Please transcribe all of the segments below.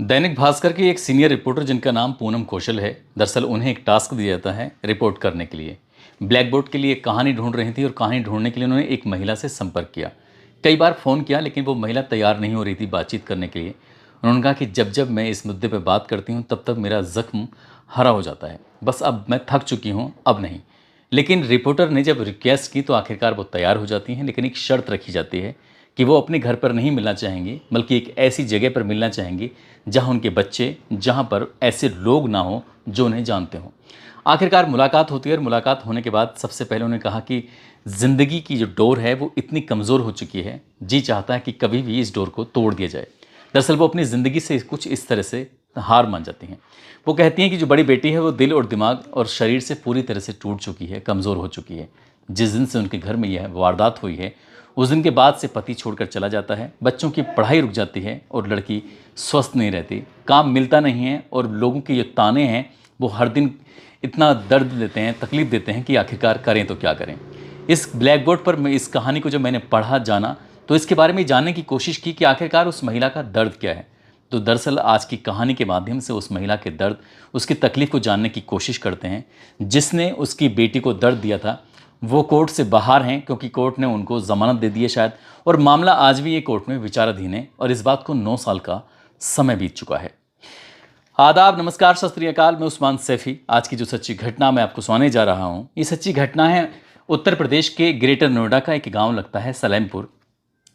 दैनिक भास्कर की एक senior reporter जिनका नाम पूनम कौशल है, दरअसल उन्हें एक टास्क दिया जाता है रिपोर्ट करने के लिए। ब्लैक बोर्ड के लिए एक कहानी ढूंढ रही थी और कहानी ढूंढने के लिए उन्होंने एक महिला से संपर्क किया। कई बार फ़ोन किया लेकिन वो महिला तैयार नहीं हो रही थी बातचीत करने के लिए। उन्होंने कहा कि जब जब मैं इस मुद्दे पर बात करती हूँ तब तब मेरा ज़ख्म हरा हो जाता है, बस अब मैं थक चुकी हूँ, अब नहीं। लेकिन रिपोर्टर ने जब रिक्वेस्ट की तो आखिरकार वो तैयार हो जाती हैं, लेकिन एक शर्त रखी जाती है कि वो अपने घर पर नहीं मिलना चाहेंगी, बल्कि एक ऐसी जगह पर मिलना चाहेंगी जहां उनके बच्चे, जहां पर ऐसे लोग ना हों जो उन्हें जानते हों। आखिरकार मुलाकात होती है और मुलाकात होने के बाद सबसे पहले उन्होंने कहा कि ज़िंदगी की जो डोर है वो इतनी कमज़ोर हो चुकी है, जी चाहता है कि कभी भी इस डोर को तोड़ दिया जाए। दरअसल वो अपनी ज़िंदगी से कुछ इस तरह से हार मान जाती हैं। वो कहती हैं कि जो बड़ी बेटी है वो दिल और दिमाग और शरीर से पूरी तरह से टूट चुकी है, कमज़ोर हो चुकी है। जिस दिन से उनके घर में यह वारदात हुई है, उस दिन के बाद से पति छोड़कर चला जाता है, बच्चों की पढ़ाई रुक जाती है और लड़की स्वस्थ नहीं रहती, काम मिलता नहीं है और लोगों के ये ताने हैं वो हर दिन इतना दर्द देते हैं, तकलीफ़ देते हैं कि आखिरकार करें तो क्या करें। इस ब्लैक बोर्ड पर मैं इस कहानी को जब मैंने पढ़ा, जाना, तो इसके बारे में जानने की कोशिश की कि आखिरकार उस महिला का दर्द क्या है। तो दरअसल आज की कहानी के माध्यम से उस महिला के दर्द, उसकी तकलीफ़ को जानने की कोशिश करते हैं। जिसने उसकी बेटी को दर्द दिया था वो कोर्ट से बाहर हैं, क्योंकि कोर्ट ने उनको ज़मानत दे दी है शायद, और मामला आज भी ये कोर्ट में विचाराधीन है और इस बात को 9 साल का समय बीत चुका है। आदाब, नमस्कार, सत श्री अकाल। मैं उस्मान सैफ़ी। आज की जो सच्ची घटना मैं आपको सुनाने जा रहा हूँ, ये सच्ची घटना है उत्तर प्रदेश के ग्रेटर नोएडा का एक गांव लगता है सलेमपुर।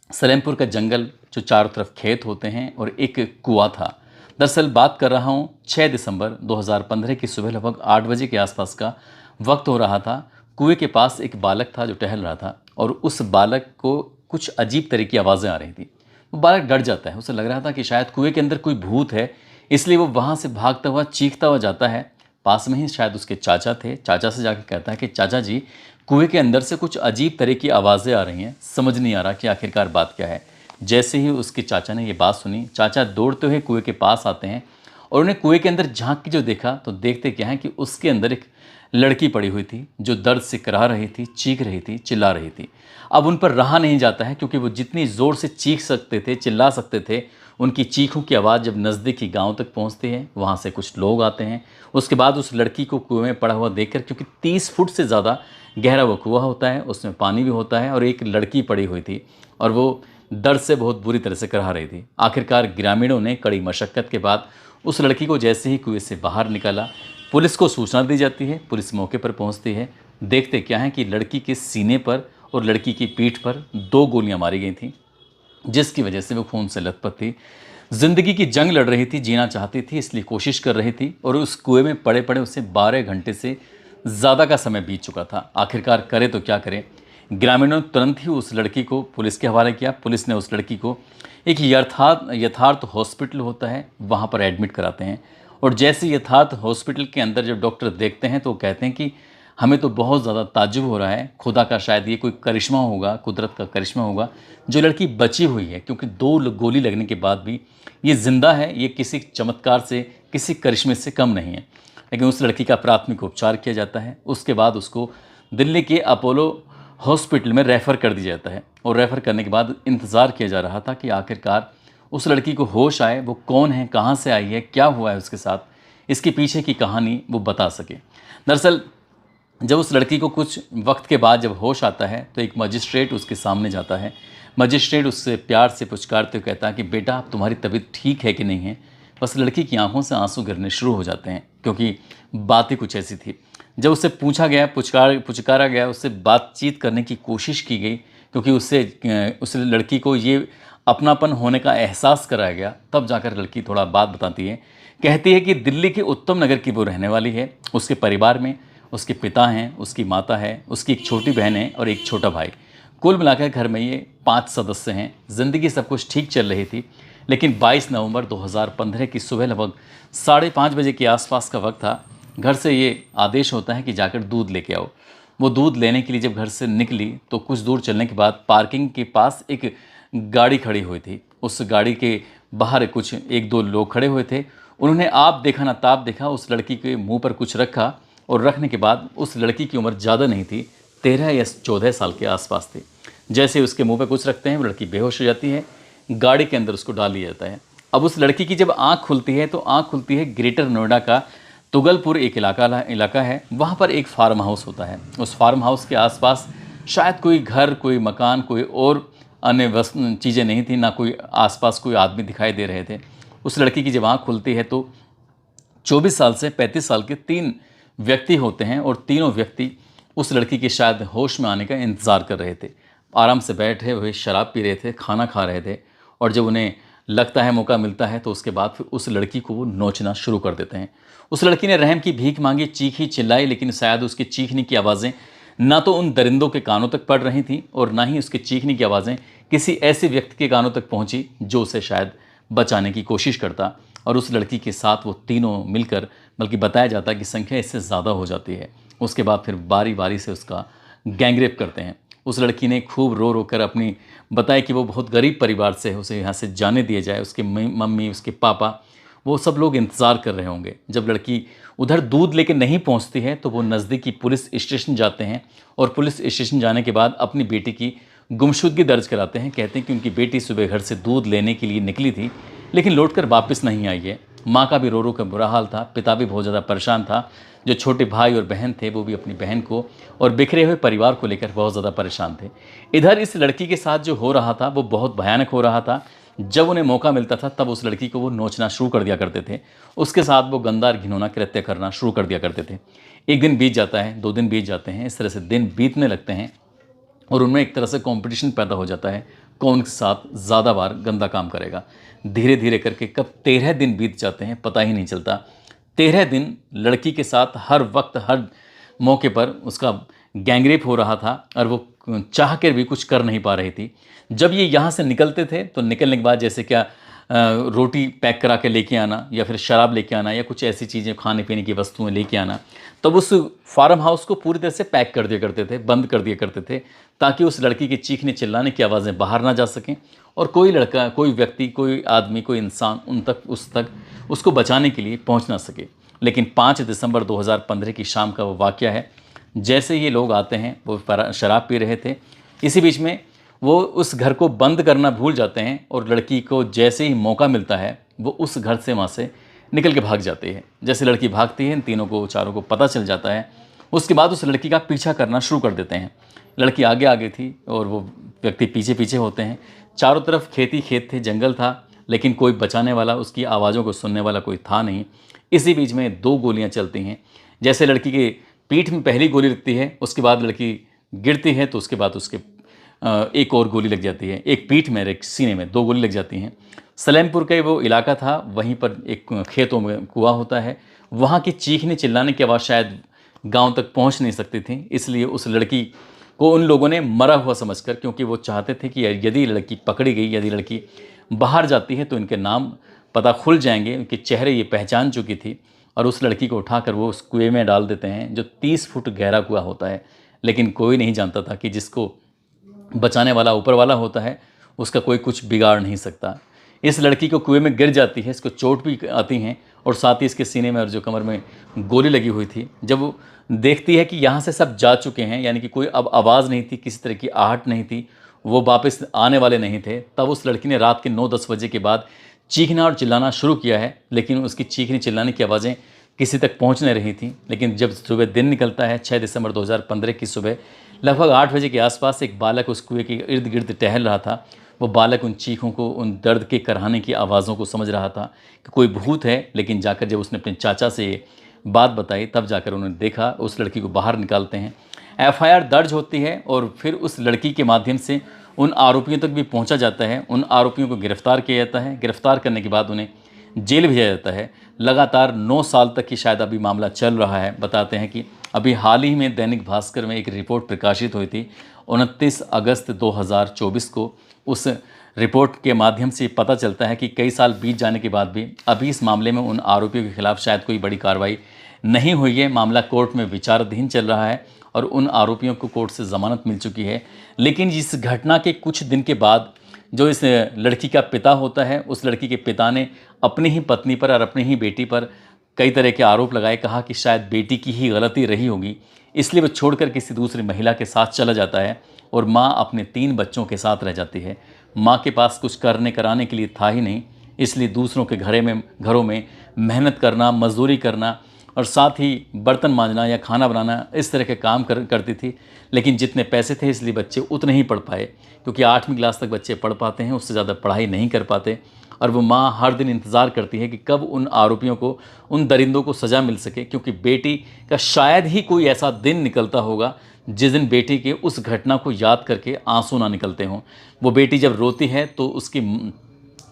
सलेमपुर का जंगल, जो चारों तरफ खेत होते हैं और एक कुआं था। दरअसल बात कर रहा हूँ 6 दिसंबर 2015 की सुबह लगभग 8 बजे के आसपास का वक्त हो रहा था। कुएं के पास एक बालक था जो टहल रहा था और उस बालक को कुछ अजीब तरह की आवाज़ें आ रही थी। वो बालक डर जाता है, उसे लग रहा था कि शायद कुएं के अंदर कोई भूत है, इसलिए वो वहाँ से भागता हुआ, चीखता हुआ जाता है। पास में ही शायद उसके चाचा थे। चाचा से जाकर कहता है कि चाचा जी, कुएं के अंदर से कुछ अजीब तरह की आवाज़ें आ रही हैं, समझ नहीं आ रहा कि आखिरकार बात क्या है। जैसे ही उसके चाचा ने ये बात सुनी, चाचा दौड़ते हुए कुएं के पास आते हैं और उन्हें कुएं के अंदर झांक के जो देखा तो देखते क्या है कि उसके अंदर एक लड़की पड़ी हुई थी जो दर्द से कराह रही थी, चीख रही थी, चिल्ला रही थी। अब उन पर रहा नहीं जाता है, क्योंकि वो जितनी ज़ोर से चीख सकते थे, चिल्ला सकते थे, उनकी चीखों की आवाज़ जब नज़दीकी गांव तक पहुंचती है, वहां से कुछ लोग आते हैं। उसके बाद उस लड़की को कुएं में पड़ा हुआ देखकर, क्योंकि 30 फुट से ज़्यादा गहरा वो कुआं होता है, उसमें पानी भी होता है और एक लड़की पड़ी हुई थी और वो दर्द से बहुत बुरी तरह से कराह रही थी। आखिरकार ग्रामीणों ने कड़ी मशक्क़त के बाद उस लड़की को जैसे ही कुएं से बाहर निकाला, पुलिस को सूचना दी जाती है। पुलिस मौके पर पहुंचती है। देखते क्या है कि लड़की के सीने पर और लड़की की पीठ पर 2 गोलियां मारी गई थीं, जिसकी वजह से वो खून से लथपथ थी। ज़िंदगी की जंग लड़ रही थी, जीना चाहती थी, इसलिए कोशिश कर रही थी और उस कुएं में पड़े पड़े उसे 12 घंटे से ज़्यादा का समय बीत चुका था। आखिरकार करे तो क्या करें। ग्रामीणों ने तुरंत ही उस लड़की को पुलिस के हवाले किया। पुलिस ने उस लड़की को एक यथार्थ हॉस्पिटल होता है, वहाँ पर एडमिट कराते हैं और जैसे यथार्थ हॉस्पिटल के अंदर जब डॉक्टर देखते हैं तो वो कहते हैं कि हमें तो बहुत ज़्यादा ताज्जुब हो रहा है, खुदा का शायद ये कोई करिश्मा होगा, कुदरत का करिश्मा होगा, जो लड़की बची हुई है, क्योंकि 2 गोली लगने के बाद भी ये ज़िंदा है। ये किसी चमत्कार से, किसी करिश्मे से कम नहीं है। लेकिन उस लड़की का प्राथमिक उपचार किया जाता है। उसके बाद उसको दिल्ली के अपोलो हॉस्पिटल में रेफ़र कर दिया जाता है और रेफ़र करने के बाद इंतज़ार किया जा रहा था कि आखिरकार उस लड़की को होश आए, वो कौन है, कहाँ से आई है, क्या हुआ है उसके साथ, इसके पीछे की कहानी वो बता सके। दरअसल जब उस लड़की को कुछ वक्त के बाद जब होश आता है तो एक मजिस्ट्रेट उसके सामने जाता है। मजिस्ट्रेट उससे प्यार से पुचकारते हुए कहता है कि बेटा, अब तुम्हारी तबीयत ठीक है कि नहीं है। बस लड़की की आंखों से आंसू गिरने शुरू हो जाते हैं, क्योंकि बात ही कुछ ऐसी थी। जब उससे पूछा गया, पुचकारा गया, उससे बातचीत करने की कोशिश की गई, क्योंकि उस लड़की को ये अपनापन होने का एहसास कराया गया, तब जाकर लड़की थोड़ा बात बताती है। कहती है कि दिल्ली के उत्तम नगर की वो रहने वाली है। उसके परिवार में उसके पिता हैं, उसकी माता है, उसकी एक छोटी बहन है और एक छोटा भाई। कुल मिलाकर घर में ये 5 सदस्य हैं। ज़िंदगी सब कुछ ठीक चल रही थी, लेकिन 22 नवंबर 2015 की सुबह लगभग 5:30 बजे के आसपास का वक्त था। घर से ये आदेश होता है कि जाकर दूध लेके आओ। वो दूध लेने के लिए जब घर से निकली तो कुछ दूर चलने के बाद पार्किंग के पास एक गाड़ी खड़ी हुई थी। उस गाड़ी के बाहर कुछ 1-2 लोग खड़े हुए थे। उन्होंने आप देखा ना ताप देखा, उस लड़की के मुंह पर कुछ रखा और रखने के बाद उस लड़की की उम्र ज़्यादा नहीं थी, 13 या 14 साल के आसपास थी। जैसे उसके मुंह पे कुछ रखते हैं वो लड़की बेहोश हो जाती है। गाड़ी के अंदर उसको डाल लिया जाता है। अब उस लड़की की जब आँख खुलती है तो आँख खुलती है ग्रेटर नोएडा का तुगलपुर एक इलाका है। वहाँ पर एक फार्म हाउस होता है। उस फार्म हाउस के आसपास शायद कोई घर, कोई मकान, कोई और अन्य चीज़ें नहीं थी, ना कोई आसपास कोई आदमी दिखाई दे रहे थे। उस लड़की की जब आँख खुलती है तो 24 साल से 35 साल के 3 व्यक्ति होते हैं और तीनों व्यक्ति उस लड़की के शायद होश में आने का इंतज़ार कर रहे थे। आराम से बैठे हुए शराब पी रहे थे, खाना खा रहे थे और जब उन्हें लगता है मौका मिलता है तो उसके बाद फिर उस लड़की को वो नोचना शुरू कर देते हैं। उस लड़की ने रहम की भीख मांगी, चीखी चिल्लाई, लेकिन शायद उसकी चीखने की आवाज़ें ना तो उन दरिंदों के कानों तक पड़ रही थीं और ना ही उसके चीखने की आवाज़ें किसी ऐसे व्यक्ति के कानों तक पहुंची जो उसे शायद बचाने की कोशिश करता। और उस लड़की के साथ वो तीनों मिलकर, बल्कि बताया जाता है कि संख्या इससे ज़्यादा हो जाती है, उसके बाद फिर बारी बारी से उसका गैंगरेप करते हैं। उस लड़की ने खूब रो रो कर अपनी बताया कि वो बहुत गरीब परिवार से है, उसे यहाँ से जाने दिया जाए। उसके मम्मी, उसके पापा, वो सब लोग इंतज़ार कर रहे होंगे। जब लड़की उधर दूध लेके नहीं पहुँचती है तो वो नज़दीकी पुलिस स्टेशन जाते हैं और पुलिस स्टेशन जाने के बाद अपनी बेटी की गुमशुदगी दर्ज कराते हैं। कहते हैं कि उनकी बेटी सुबह घर से दूध लेने के लिए निकली थी लेकिन लौटकर वापस नहीं आई है। माँ का भी रो रो कर बुरा हाल था, पिता भी बहुत ज़्यादा परेशान था। जो छोटे भाई और बहन थे वो भी अपनी बहन को और बिखरे हुए परिवार को लेकर बहुत ज़्यादा परेशान थे। इधर इस लड़की के साथ जो हो रहा था वो बहुत भयानक हो रहा था। जब उन्हें मौका मिलता था तब उस लड़की को वो नोचना शुरू कर दिया करते थे। उसके साथ वो गंदा और घिनौना कृत्य करना शुरू कर दिया करते थे। 1 दिन बीत जाता है, 2 दिन बीत जाते हैं, इस तरह से दिन बीतने लगते हैं और उनमें एक तरह से कंपटीशन पैदा हो जाता है, कौन के साथ ज़्यादा बार गंदा काम करेगा। धीरे धीरे करके कब 13 दिन बीत जाते हैं पता ही नहीं चलता। 13 दिन लड़की के साथ हर वक्त, हर मौके पर उसका गैंगरेप हो रहा था और वो चाह कर भी कुछ कर नहीं पा रही थी। जब ये यहाँ से निकलते थे तो निकलने के बाद जैसे क्या रोटी पैक करा के लेके आना या फिर शराब लेके आना या कुछ ऐसी चीज़ें, खाने पीने की वस्तुएं लेके आना, तब उस फार्म हाउस को पूरी तरह से पैक कर दिया करते थे, बंद कर दिया करते थे, ताकि उस लड़की के चीखने चिल्लाने की आवाज़ें बाहर ना जा सकें और कोई लड़का, कोई व्यक्ति, कोई आदमी, कोई इंसान उस तक उसको बचाने के लिए पहुंच ना सके। लेकिन 5 दिसंबर 2015 की शाम का वो वाक़या है। जैसे ये लोग आते हैं, वो शराब पी रहे थे, इसी बीच में वो उस घर को बंद करना भूल जाते हैं और लड़की को जैसे ही मौका मिलता है वो उस घर से, वहाँ से निकल के भाग जाती है। जैसे लड़की भागती है, इन तीनों को, चारों को पता चल जाता है। उसके बाद उस लड़की का पीछा करना शुरू कर देते हैं। लड़की आगे आगे थी और वो व्यक्ति पीछे पीछे होते हैं। चारों तरफ खेती खेत थे, जंगल था, लेकिन कोई बचाने वाला, उसकी आवाज़ों को सुनने वाला कोई था नहीं। इसी बीच में 2 गोलियां चलती हैं। जैसे लड़की के पीठ में पहली गोली लगती है, उसके बाद लड़की गिरती है तो उसके बाद उसके एक और गोली लग जाती है। एक पीठ में, एक सीने में, 2 गोली लग जाती हैं। सलेमपुर का वो इलाका था, वहीं पर एक खेतों में कुआं होता है। वहाँ की चीखने चिल्लाने की आवाज़ शायद गांव तक पहुँच नहीं सकती थी, इसलिए उस लड़की को उन लोगों ने मरा हुआ समझकर, क्योंकि वो चाहते थे कि यदि लड़की पकड़ी गई, यदि लड़की बाहर जाती है तो इनके नाम पता खुल जाएंगे, उनके चेहरे ये पहचान चुकी थी। और उस लड़की को उठाकर वो उस कुएं में डाल देते हैं, जो 30 फुट गहरा कुआं होता है। लेकिन कोई नहीं जानता था कि जिसको बचाने वाला ऊपर वाला होता है, उसका कोई कुछ बिगाड़ नहीं सकता। इस लड़की को कुएं में गिर जाती है, इसको चोट भी आती हैं और साथ ही इसके सीने में और जो कमर में गोली लगी हुई थी। जब वो देखती है कि यहाँ से सब जा चुके हैं, यानी कि कोई अब आवाज़ नहीं थी, किसी तरह की आहट नहीं थी, वो वापस आने वाले नहीं थे, तब उस लड़की ने रात के 9-10 बजे के बाद चीखना और चिल्लाना शुरू किया है। लेकिन उसकी चीखने चिल्लाने की आवाज़ें किसी तक पहुंच नहीं रही थी। लेकिन जब सुबह दिन निकलता है, 6 दिसंबर 2015 की सुबह लगभग 8 बजे के आसपास, एक बालक उस कुएं के इर्द गिर्द टहल रहा था। वो बालक उन चीखों को, उन दर्द के कराहने की आवाज़ों को समझ रहा था कि कोई भूत है। लेकिन जाकर जब उसने अपने चाचा से ये बात बताई, तब जाकर उन्होंने देखा, उस लड़की को बाहर निकालते हैं। एफआईआर दर्ज होती है और फिर उस लड़की के माध्यम से उन आरोपियों तक भी पहुंचा जाता है। उन आरोपियों को गिरफ्तार किया जाता है। गिरफ्तार करने के बाद उन्हें जेल भेजा जाता है। लगातार 9 साल तक की शायद अभी मामला चल रहा है। बताते हैं कि अभी हाल ही में दैनिक भास्कर में एक रिपोर्ट प्रकाशित हुई थी 29 अगस्त 2024 को। उस रिपोर्ट के माध्यम से पता चलता है कि कई साल बीत जाने के बाद भी अभी इस मामले में उन आरोपियों के खिलाफ शायद कोई बड़ी कार्रवाई नहीं हुई है। मामला कोर्ट में विचाराधीन चल रहा है और उन आरोपियों को कोर्ट से ज़मानत मिल चुकी है। लेकिन इस घटना के कुछ दिन के बाद जो इस लड़की का पिता होता है, उस लड़की के पिता ने अपनी ही पत्नी पर और अपनी ही बेटी पर कई तरह के आरोप लगाए। कहा कि शायद बेटी की ही गलती रही होगी, इसलिए वो छोड़कर किसी दूसरी महिला के साथ चला जाता है और माँ अपने 3 बच्चों के साथ रह जाती है। माँ के पास कुछ करने कराने के लिए था ही नहीं, इसलिए दूसरों के घरों में मेहनत करना, मजदूरी करना और साथ ही बर्तन मांजना या खाना बनाना इस तरह के काम करती थी। लेकिन जितने पैसे थे इसलिए बच्चे उतने ही पढ़ पाए, क्योंकि 8वीं क्लास तक बच्चे पढ़ पाते हैं, उससे ज़्यादा पढ़ाई नहीं कर पाते। और वो माँ हर दिन इंतज़ार करती है कि कब उन आरोपियों को, उन दरिंदों को सज़ा मिल सके, क्योंकि बेटी का शायद ही कोई ऐसा दिन निकलता होगा जिस दिन बेटी के उस घटना को याद करके आंसू ना निकलते हों। वो बेटी जब रोती है तो उसकी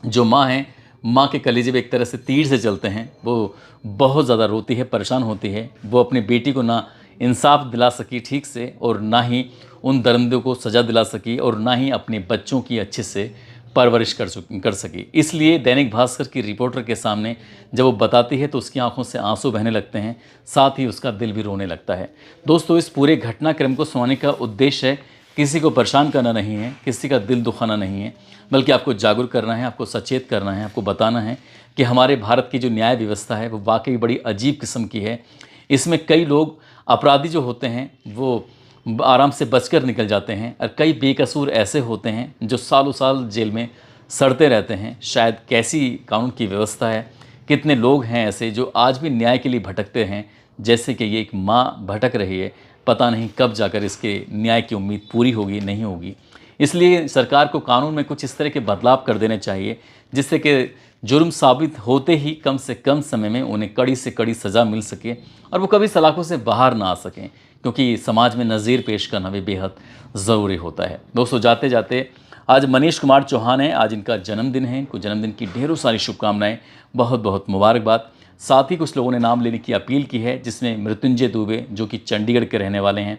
जो माँ है, माँ के कलेजे में एक तरह से तीर से चलते हैं। वो बहुत ज़्यादा रोती है, परेशान होती है। वो अपनी बेटी को ना इंसाफ दिला सकी ठीक से, और ना ही उन दरिंदों को सज़ा दिला सकी, और ना ही अपने बच्चों की अच्छे से परवरिश कर सकी। इसलिए दैनिक भास्कर की रिपोर्टर के सामने जब वो बताती है तो उसकी आंखों से आंसू बहने लगते हैं, साथ ही उसका दिल भी रोने लगता है। दोस्तों, इस पूरे घटनाक्रम को सुनाने का उद्देश्य है किसी को परेशान करना नहीं है, किसी का दिल दुखाना नहीं है, बल्कि आपको जागरूक करना है, आपको सचेत करना है, आपको बताना है कि हमारे भारत की जो न्याय व्यवस्था है वो वाकई बड़ी अजीब किस्म की है। इसमें कई लोग, अपराधी जो होते हैं, वो आराम से बचकर निकल जाते हैं, और कई बेकसूर ऐसे होते हैं जो सालों साल जेल में सड़ते रहते हैं। शायद कैसी कानून की व्यवस्था है, कितने लोग हैं ऐसे जो आज भी न्याय के लिए भटकते हैं, जैसे कि ये एक माँ भटक रही है। पता नहीं कब जाकर इसके न्याय की उम्मीद पूरी होगी, नहीं होगी। इसलिए सरकार को कानून में कुछ इस तरह के बदलाव कर देने चाहिए, जिससे कि जुर्म साबित होते ही कम से कम समय में उन्हें कड़ी से कड़ी सज़ा मिल सके और वो कभी सलाखों से बाहर ना आ सकें, क्योंकि समाज में नज़ीर पेश करना भी बेहद ज़रूरी होता है। दोस्तों, जाते जाते आज मनीष कुमार चौहान है, आज इनका जन्मदिन है। इनको जन्मदिन की ढेरों सारी शुभकामनाएं, बहुत बहुत मुबारकबाद। साथ ही कुछ लोगों ने नाम लेने की अपील की है, जिसमें मृत्युंजय दुबे जो कि चंडीगढ़ के रहने वाले हैं,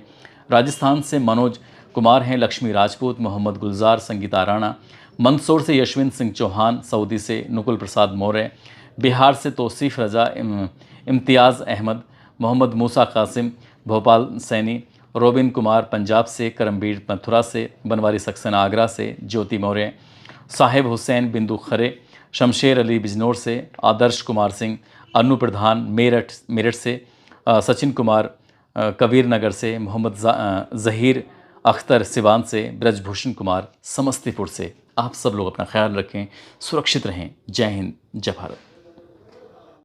राजस्थान से मनोज कुमार हैं, लक्ष्मी राजपूत, मोहम्मद गुलजार, संगीता राणा, मंदसौर से यशवंत सिंह चौहान, सऊदी से नुकुल प्रसाद मौर्य, बिहार से तौसीफ़ रज़ा, इम्तियाज़ अहमद, मोहम्मद मूसा कासिम, भोपाल सैनी, रोबिन कुमार पंजाब से, करमबीर मथुरा से, बनवारी सक्सेना आगरा से, ज्योति मौर्य, साहिब हुसैन बिंदु खरे, शमशेर अली बिजनौर से, आदर्श कुमार सिंह, अनु प्रधान मेरठ से, सचिन कुमार कबीर नगर से, मोहम्मद ज़हीर अख्तर सिवान से, ब्रजभूषण कुमार समस्तीपुर से। आप सब लोग अपना ख्याल रखें, सुरक्षित रहें। जय हिंद, जय भारत।